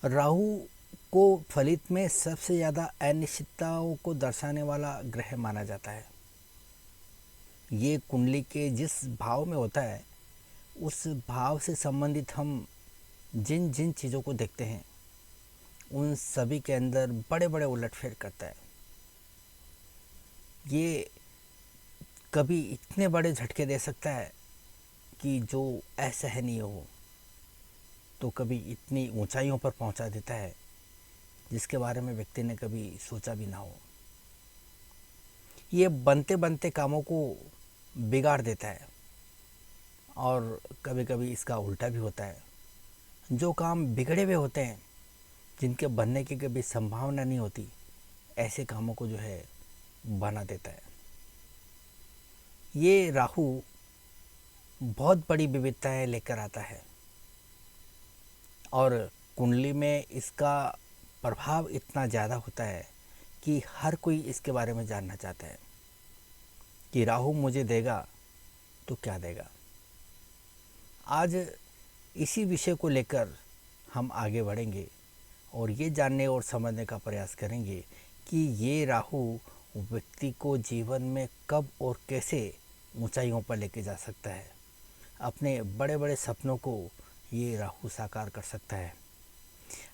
राहु को फलित में सबसे ज़्यादा अनिश्चितताओं को दर्शाने वाला ग्रह माना जाता है। ये कुंडली के जिस भाव में होता है उस भाव से संबंधित हम जिन जिन चीज़ों को देखते हैं उन सभी के अंदर बड़े बड़े उलटफेर करता है। ये कभी इतने बड़े झटके दे सकता है कि जो असहनीय हो, तो कभी इतनी ऊंचाइयों पर पहुंचा देता है जिसके बारे में व्यक्ति ने कभी सोचा भी ना हो। ये बनते बनते कामों को बिगाड़ देता है और कभी कभी इसका उल्टा भी होता है। जो काम बिगड़े हुए होते हैं, जिनके बनने की कभी संभावना नहीं होती, ऐसे कामों को जो है बना देता है। ये राहु बहुत बड़ी विविधताएं लेकर आता है और कुंडली में इसका प्रभाव इतना ज़्यादा होता है कि हर कोई इसके बारे में जानना चाहता है कि राहु मुझे देगा तो क्या देगा। आज इसी विषय को लेकर हम आगे बढ़ेंगे और ये जानने और समझने का प्रयास करेंगे कि ये राहु व्यक्ति को जीवन में कब और कैसे ऊंचाइयों पर लेके जा सकता है। अपने बड़े बड़े सपनों को ये राहु साकार कर सकता है।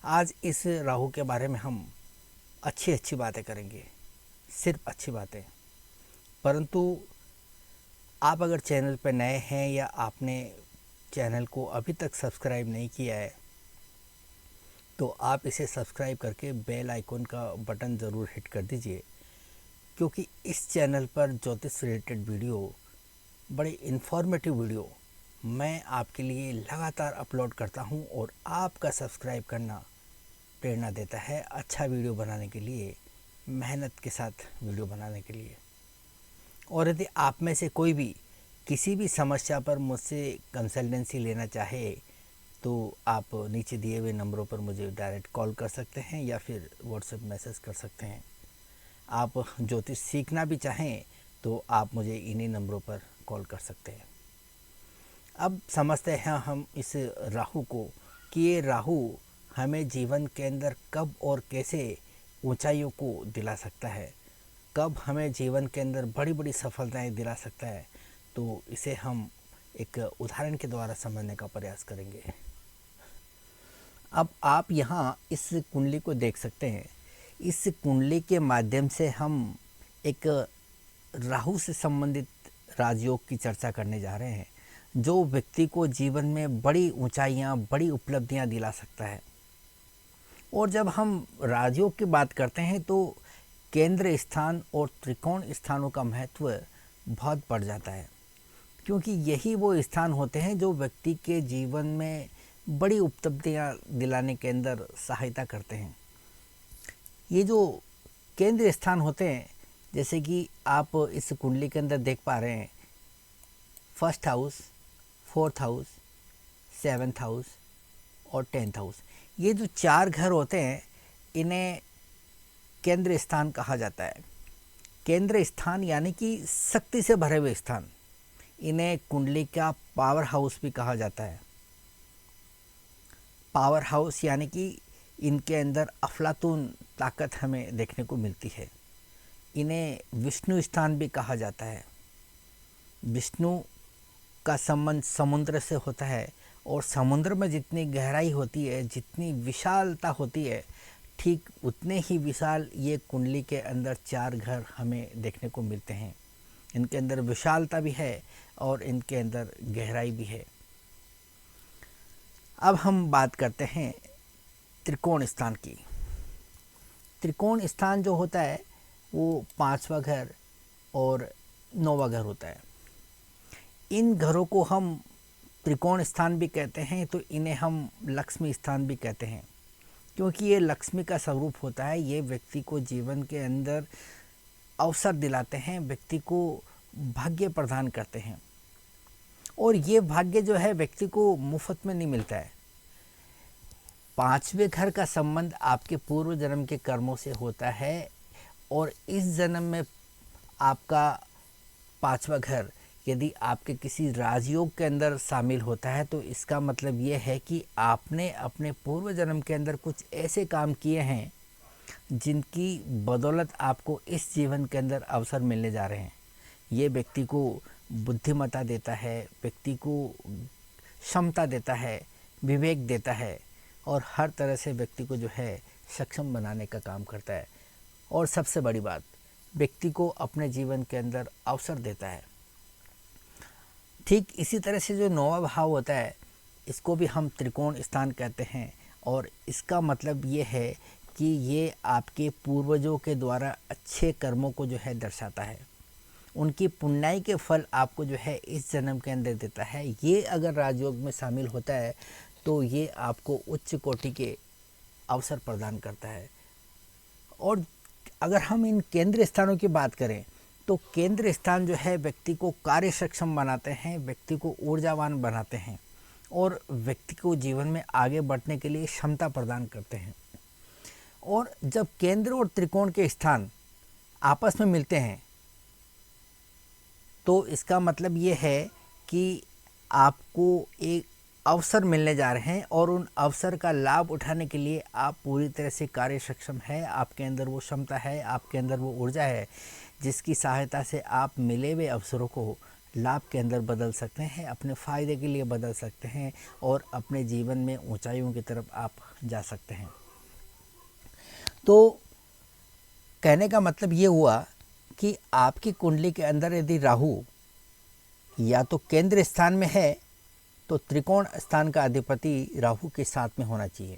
आज इस राहु के बारे में हम अच्छी अच्छी बातें करेंगे, सिर्फ अच्छी बातें। परंतु आप अगर चैनल पर नए हैं या आपने चैनल को अभी तक सब्सक्राइब नहीं किया है तो आप इसे सब्सक्राइब करके बेल आइकन का बटन ज़रूर हिट कर दीजिए, क्योंकि इस चैनल पर ज्योतिष रिलेटेड वीडियो, बड़े इन्फॉर्मेटिव वीडियो मैं आपके लिए लगातार अपलोड करता हूं और आपका सब्सक्राइब करना प्रेरणा देता है अच्छा वीडियो बनाने के लिए, मेहनत के साथ वीडियो बनाने के लिए। और यदि आप में से कोई भी किसी भी समस्या पर मुझसे कंसल्टेंसी लेना चाहे तो आप नीचे दिए हुए नंबरों पर मुझे डायरेक्ट कॉल कर सकते हैं या फिर व्हाट्सएप मैसेज कर सकते हैं। आप ज्योतिष सीखना भी चाहें तो आप मुझे इन्हीं नंबरों पर कॉल कर सकते हैं। अब समझते हैं हम इस राहु को कि ये राहु हमें जीवन के अंदर कब और कैसे ऊंचाइयों को दिला सकता है, कब हमें जीवन के अंदर बड़ी बड़ी सफलताएं दिला सकता है। तो इसे हम एक उदाहरण के द्वारा समझने का प्रयास करेंगे। अब आप यहाँ इस कुंडली को देख सकते हैं। इस कुंडली के माध्यम से हम एक राहु से संबंधित राजयोग की चर्चा करने जा रहे हैं, जो व्यक्ति को जीवन में बड़ी ऊंचाइयाँ, बड़ी उपलब्धियाँ दिला सकता है। और जब हम राजयोग की बात करते हैं तो केंद्र स्थान और त्रिकोण स्थानों का महत्व बहुत बढ़ जाता है, क्योंकि यही वो स्थान होते हैं जो व्यक्ति के जीवन में बड़ी उपलब्धियाँ दिलाने के अंदर सहायता करते हैं। ये जो केंद्र स्थान होते हैं, जैसे कि आप इस कुंडली के अंदर देख पा रहे हैं, first house, fourth house, seventh house और 10th हाउस, ये जो 4 घर होते हैं इन्हें केंद्र स्थान कहा जाता है। केंद्र स्थान यानी कि शक्ति से भरे हुए स्थान, इन्हें कुंडली का पावर हाउस भी कहा जाता है। पावर हाउस यानी कि इनके अंदर अफलातून ताकत हमें देखने को मिलती है। इन्हें विष्णु स्थान भी कहा जाता है। विष्णु का संबंध समुद्र से होता है और समुद्र में जितनी गहराई होती है, जितनी विशालता होती है, ठीक उतने ही विशाल ये कुंडली के अंदर 4 घर हमें देखने को मिलते हैं। इनके अंदर विशालता भी है और इनके अंदर गहराई भी है। अब हम बात करते हैं त्रिकोण स्थान की। त्रिकोण स्थान जो होता है वो 5वां घर और 9वां घर होता है। इन घरों को हम त्रिकोण स्थान भी कहते हैं, तो इन्हें हम लक्ष्मी स्थान भी कहते हैं, क्योंकि ये लक्ष्मी का स्वरूप होता है। ये व्यक्ति को जीवन के अंदर अवसर दिलाते हैं, व्यक्ति को भाग्य प्रदान करते हैं। और ये भाग्य जो है व्यक्ति को मुफ्त में नहीं मिलता है। 5वें घर का संबंध आपके पूर्व जन्म के कर्मों से होता है और इस जन्म में आपका 5वां घर यदि आपके किसी राजयोग के अंदर शामिल होता है तो इसका मतलब ये है कि आपने अपने पूर्व जन्म के अंदर कुछ ऐसे काम किए हैं जिनकी बदौलत आपको इस जीवन के अंदर अवसर मिलने जा रहे हैं। ये व्यक्ति को बुद्धिमत्ता देता है, व्यक्ति को क्षमता देता है, विवेक देता है और हर तरह से व्यक्ति को जो है सक्षम बनाने का काम करता है। और सबसे बड़ी बात, व्यक्ति को अपने जीवन के अंदर अवसर देता है। ठीक इसी तरह से जो नौवां भाव होता है, इसको भी हम त्रिकोण स्थान कहते हैं और इसका मतलब ये है कि ये आपके पूर्वजों के द्वारा अच्छे कर्मों को जो है दर्शाता है। उनकी पुण्याई के फल आपको जो है इस जन्म के अंदर देता है। ये अगर राजयोग में शामिल होता है तो ये आपको उच्च कोटि के अवसर प्रदान करता है। और अगर हम इन केंद्र स्थानों की बात करें तो केंद्र स्थान जो है व्यक्ति को कार्य सक्षम बनाते हैं, व्यक्ति को ऊर्जावान बनाते हैं और व्यक्ति को जीवन में आगे बढ़ने के लिए क्षमता प्रदान करते हैं। और जब केंद्र और त्रिकोण के स्थान आपस में मिलते हैं तो इसका मतलब ये है कि आपको एक अवसर मिलने जा रहे हैं और उन अवसर का लाभ उठाने के लिए आप पूरी तरह से कार्य सक्षम है। आपके अंदर वो क्षमता है, आपके अंदर वो ऊर्जा है जिसकी सहायता से आप मिले हुए अवसरों को लाभ के अंदर बदल सकते हैं, अपने फ़ायदे के लिए बदल सकते हैं और अपने जीवन में ऊंचाइयों की तरफ आप जा सकते हैं। तो कहने का मतलब ये हुआ कि आपकी कुंडली के अंदर यदि राहु या तो केंद्र स्थान में है तो त्रिकोण स्थान का अधिपति राहु के साथ में होना चाहिए।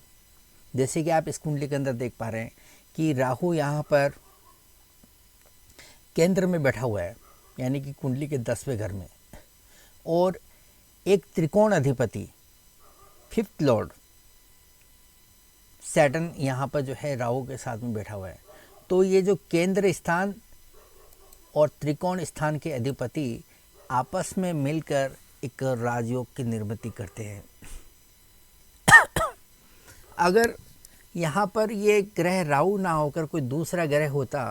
जैसे कि आप इस कुंडली के अंदर देख पा रहे हैं कि राहु यहाँ पर केंद्र में बैठा हुआ है, यानी कि कुंडली के 10वें घर में, और एक त्रिकोण अधिपति 5th लॉर्ड सैटर्न यहाँ पर जो है राहु के साथ में बैठा हुआ है। तो ये जो केंद्र स्थान और त्रिकोण स्थान के अधिपति आपस में मिलकर एक राजयोग की निर्मिति करते हैं। अगर यहाँ पर ये ग्रह राहु ना होकर कोई दूसरा ग्रह होता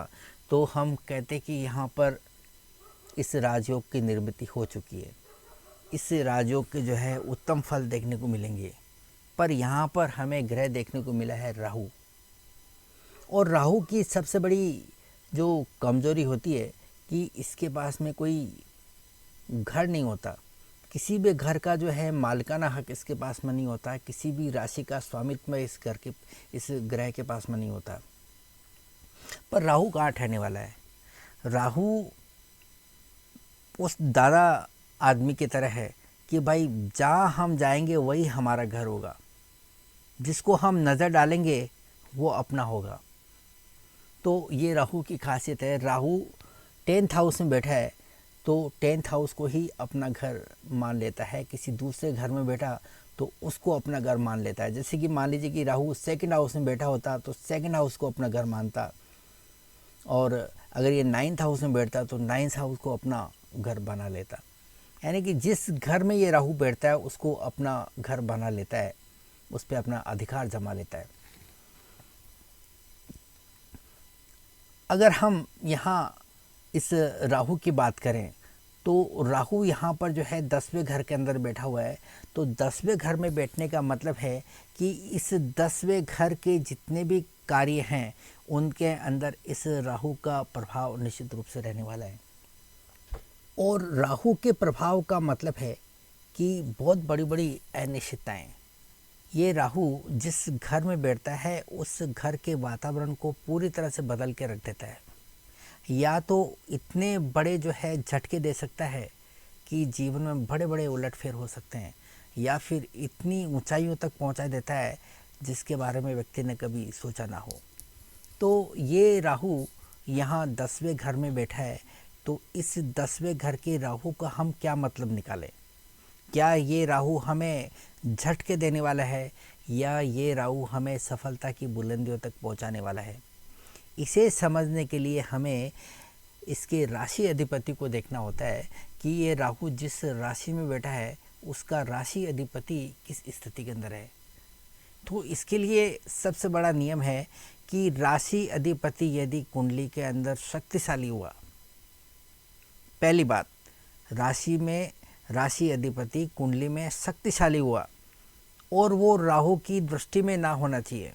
तो हम कहते कि यहाँ पर इस राजयोग की निर्मिति हो चुकी है, इस राजयोग के जो है उत्तम फल देखने को मिलेंगे। पर यहाँ पर हमें ग्रह देखने को मिला है राहु, और राहु की सबसे बड़ी जो कमज़ोरी होती है कि इसके पास में कोई घर नहीं होता, किसी भी घर का जो है मालिकाना हक इसके पास में नहीं होता, किसी भी राशि का स्वामित्व इस घर के इस ग्रह के पास में नहीं होता। पर राहु कहाँ ठहरने वाला है? राहु उस दादा आदमी की तरह है कि भाई जहाँ हम जाएंगे वही हमारा घर होगा, जिसको हम नज़र डालेंगे वो अपना होगा। तो ये राहु की खासियत है। राहु 10th हाउस में बैठा है तो 10th हाउस को ही अपना घर मान लेता है, किसी दूसरे घर में बैठा तो उसको अपना घर मान लेता है। जैसे कि मान लीजिए कि राहु 2nd हाउस में बैठा होता तो 2nd हाउस को अपना घर मानता, और अगर ये 9th हाउस में बैठता तो 9th हाउस को अपना घर बना लेता। यानी कि जिस घर में ये राहु बैठता है उसको अपना घर बना लेता है, उस पर अपना अधिकार जमा लेता है। अगर हम यहाँ इस राहु की बात करें तो राहु यहाँ पर जो है 10वें घर के अंदर बैठा हुआ है। तो 10वें घर में बैठने का मतलब है कि इस 10वें घर के जितने भी कार्य हैं उनके अंदर इस राहु का प्रभाव निश्चित रूप से रहने वाला है। और राहु के प्रभाव का मतलब है कि बहुत बड़ी बड़ी अनिश्चितताएँ। ये राहु जिस घर में बैठता है उस घर के वातावरण को पूरी तरह से बदल के रख देता है। या तो इतने बड़े जो है झटके दे सकता है कि जीवन में बड़े बड़े उलटफेर हो सकते हैं, या फिर इतनी ऊंचाइयों तक पहुंचा देता है जिसके बारे में व्यक्ति ने कभी सोचा ना हो। तो ये राहु यहाँ 10वें घर में बैठा है। तो इस 10वें घर के राहु का हम क्या मतलब निकालें? क्या ये राहु हमें झटके देने वाला है या ये राहु हमें सफलता की बुलंदियों तक पहुंचाने वाला है? इसे समझने के लिए हमें इसके राशि अधिपति को देखना होता है कि ये राहु जिस राशि में बैठा है उसका राशि अधिपति किस स्थिति के अंदर है। तो इसके लिए सबसे बड़ा नियम है कि राशि अधिपति यदि कुंडली के अंदर शक्तिशाली हुआ, पहली बात राशि में राशि अधिपति कुंडली में शक्तिशाली हुआ और वो राहु की दृष्टि में ना होना चाहिए।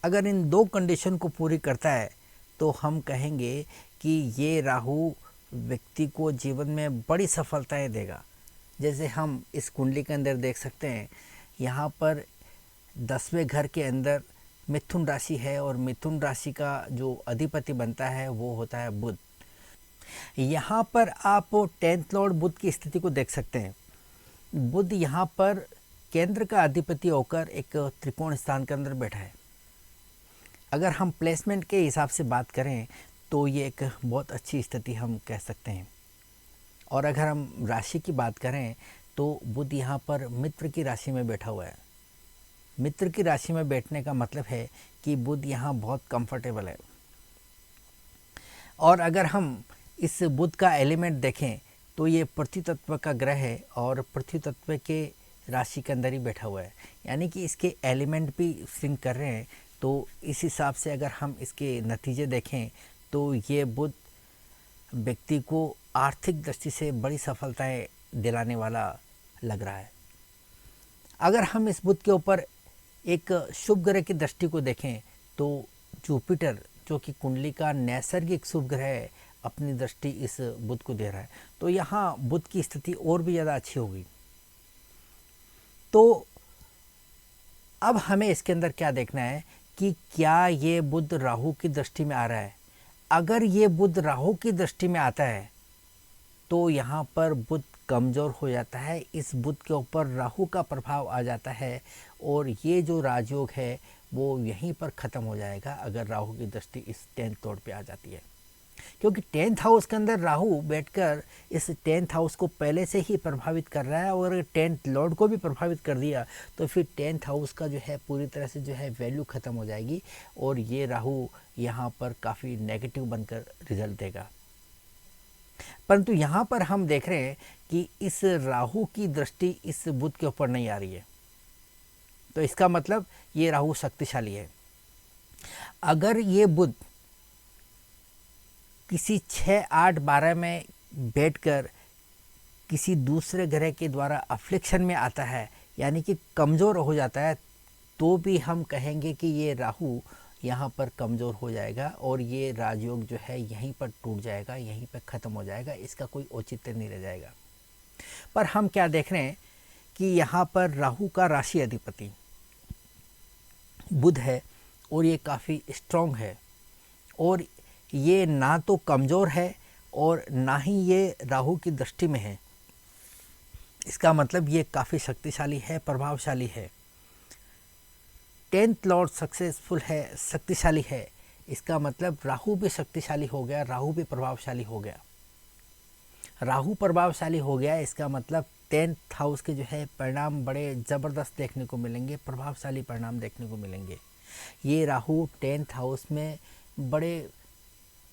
अगर इन दो कंडीशन को पूरी करता है तो हम कहेंगे कि ये राहु व्यक्ति को जीवन में बड़ी सफलताएं देगा। जैसे हम इस कुंडली के अंदर देख सकते हैं, यहाँ पर 10वें घर के अंदर मिथुन राशि है और मिथुन राशि का जो अधिपति बनता है वो होता है बुध। यहाँ पर आप 10th लॉर्ड बुध की स्थिति को देख सकते हैं। बुध यहाँ पर केंद्र का अधिपति होकर एक त्रिकोण स्थान के अंदर बैठा है। अगर हम प्लेसमेंट के हिसाब से बात करें तो ये एक बहुत अच्छी स्थिति हम कह सकते हैं। और अगर हम राशि की बात करें तो बुध यहाँ पर मित्र की राशि में बैठा हुआ है। मित्र की राशि में बैठने का मतलब है कि बुध यहाँ बहुत कंफर्टेबल है। और अगर हम इस बुध का एलिमेंट देखें तो ये पृथ्वी तत्व का ग्रह है और पृथ्वी तत्व के राशि के अंदर ही बैठा हुआ है, यानी कि इसके एलिमेंट भी सिंक कर रहे हैं। तो इस हिसाब से अगर हम इसके नतीजे देखें तो ये बुध व्यक्ति को आर्थिक दृष्टि से बड़ी सफलताएं दिलाने वाला लग रहा है। अगर हम इस बुध के ऊपर एक शुभ ग्रह की दृष्टि को देखें तो जुपिटर, जो कि कुंडली का नैसर्गिक शुभ ग्रह है, अपनी दृष्टि इस बुध को दे रहा है। तो यहाँ बुध की स्थिति और भी ज़्यादा अच्छी होगी। तो अब हमें इसके अंदर क्या देखना है कि क्या ये बुध राहु की दृष्टि में आ रहा है। अगर ये बुध राहु की दृष्टि में आता है तो यहाँ पर बुध कमज़ोर हो जाता है, इस बुध के ऊपर राहु का प्रभाव आ जाता है और ये जो राजयोग है वो यहीं पर ख़त्म हो जाएगा अगर राहु की दृष्टि इस 10th लॉर्ड पे आ जाती है। क्योंकि 10th हाउस के अंदर राहु बैठकर इस 10th हाउस को पहले से ही प्रभावित कर रहा है और 10th लॉर्ड को भी प्रभावित कर दिया तो फिर 10th हाउस का जो है पूरी तरह से जो है वैल्यू ख़त्म हो जाएगी और ये राहु यहाँ पर काफ़ी नेगेटिव बनकर रिजल्ट देगा। परंतु यहाँ पर हम देख रहे हैं कि इस राहु की दृष्टि इस बुध के ऊपर नहीं आ रही है, तो इसका मतलब ये राहु शक्तिशाली है। अगर ये बुध किसी 6, 8, 12 में बैठकर किसी दूसरे ग्रह के द्वारा अफ्लिक्शन में आता है, यानी कि कमज़ोर हो जाता है, तो भी हम कहेंगे कि ये राहु यहाँ पर कमज़ोर हो जाएगा और ये राजयोग जो है यहीं पर टूट जाएगा, यहीं पर ख़त्म हो जाएगा, इसका कोई औचित्य नहीं रह जाएगा। पर हम क्या देख रहे हैं कि यहाँ पर राहु का राशि अधिपति बुध है और ये काफ़ी स्ट्रॉन्ग है और ये ना तो कमज़ोर है और ना ही ये राहु की दृष्टि में है। इसका मतलब ये काफ़ी शक्तिशाली है, प्रभावशाली है। 10th लॉर्ड सक्सेसफुल है, शक्तिशाली है। इसका मतलब राहु भी शक्तिशाली हो गया, राहु भी प्रभावशाली हो गया। राहु प्रभावशाली हो गया इसका मतलब 10th हाउस के जो है परिणाम बड़े ज़बरदस्त देखने को मिलेंगे, प्रभावशाली परिणाम देखने को मिलेंगे। ये राहु 10th हाउस में बड़े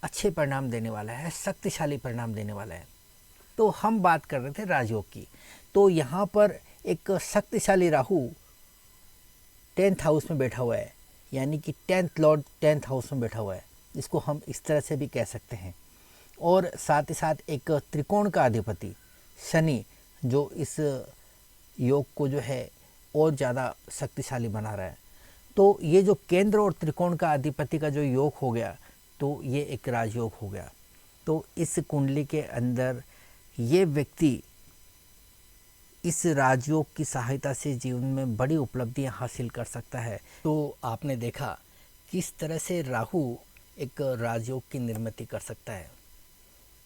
अच्छे परिणाम देने वाला है, शक्तिशाली परिणाम देने वाला है। तो हम बात कर रहे थे राजयोग की, तो यहाँ पर एक शक्तिशाली राहु 10th हाउस में बैठा हुआ है, यानी कि 10th लॉर्ड 10th हाउस में बैठा हुआ है, इसको हम इस तरह से भी कह सकते हैं। और साथ ही साथ एक त्रिकोण का अधिपति शनि जो इस योग को जो है और ज़्यादा शक्तिशाली बना रहा है। तो ये जो केंद्र और त्रिकोण का अधिपति का जो योग हो गया तो ये एक राजयोग हो गया। तो इस कुंडली के अंदर ये व्यक्ति इस राजयोग की सहायता से जीवन में बड़ी उपलब्धियां हासिल कर सकता है। तो आपने देखा किस तरह से राहु एक राजयोग की निर्मिति कर सकता है।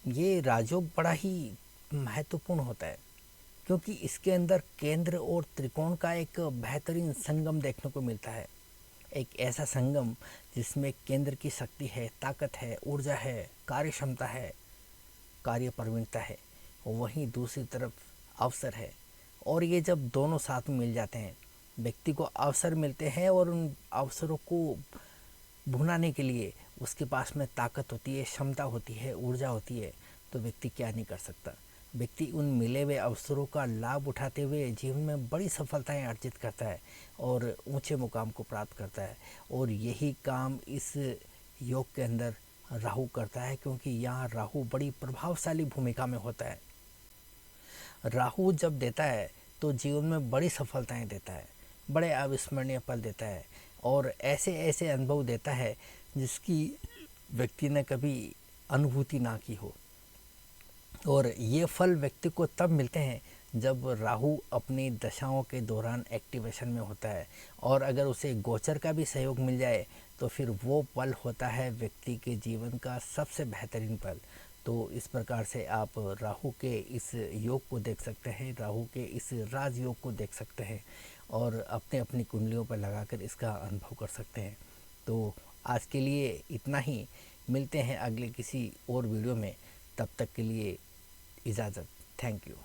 ये राजयोग बड़ा ही महत्वपूर्ण होता है क्योंकि इसके अंदर केंद्र और त्रिकोण का एक बेहतरीन संगम देखने को मिलता है। एक ऐसा संगम जिसमें केंद्र की शक्ति है, ताकत है, ऊर्जा है, कार्य क्षमता है, कार्य प्रवीणता है, वहीं दूसरी तरफ अवसर है। और ये जब दोनों साथ में मिल जाते हैं, व्यक्ति को अवसर मिलते हैं और उन अवसरों को भुनाने के लिए उसके पास में ताकत होती है, क्षमता होती है, ऊर्जा होती है, तो व्यक्ति क्या नहीं कर सकता। व्यक्ति उन मिले हुए अवसरों का लाभ उठाते हुए जीवन में बड़ी सफलताएं अर्जित करता है और ऊंचे मुकाम को प्राप्त करता है। और यही काम इस योग के अंदर राहु करता है क्योंकि यहाँ राहु बड़ी प्रभावशाली भूमिका में होता है। राहु जब देता है तो जीवन में बड़ी सफलताएं देता है, बड़े अविस्मरणीय पल देता है और ऐसे ऐसे अनुभव देता है जिसकी व्यक्ति ने कभी अनुभूति ना की हो। और ये फल व्यक्ति को तब मिलते हैं जब राहु अपनी दशाओं के दौरान एक्टिवेशन में होता है, और अगर उसे गोचर का भी सहयोग मिल जाए तो फिर वो पल होता है व्यक्ति के जीवन का सबसे बेहतरीन पल। तो इस प्रकार से आप राहु के इस योग को देख सकते हैं, राहु के इस राज योग को देख सकते हैं और अपने अपनी कुंडलियों पर लगाकर इसका अनुभव कर सकते हैं। तो आज के लिए इतना ही, मिलते हैं अगले किसी और वीडियो में, तब तक के लिए इजाज़त। Thank you.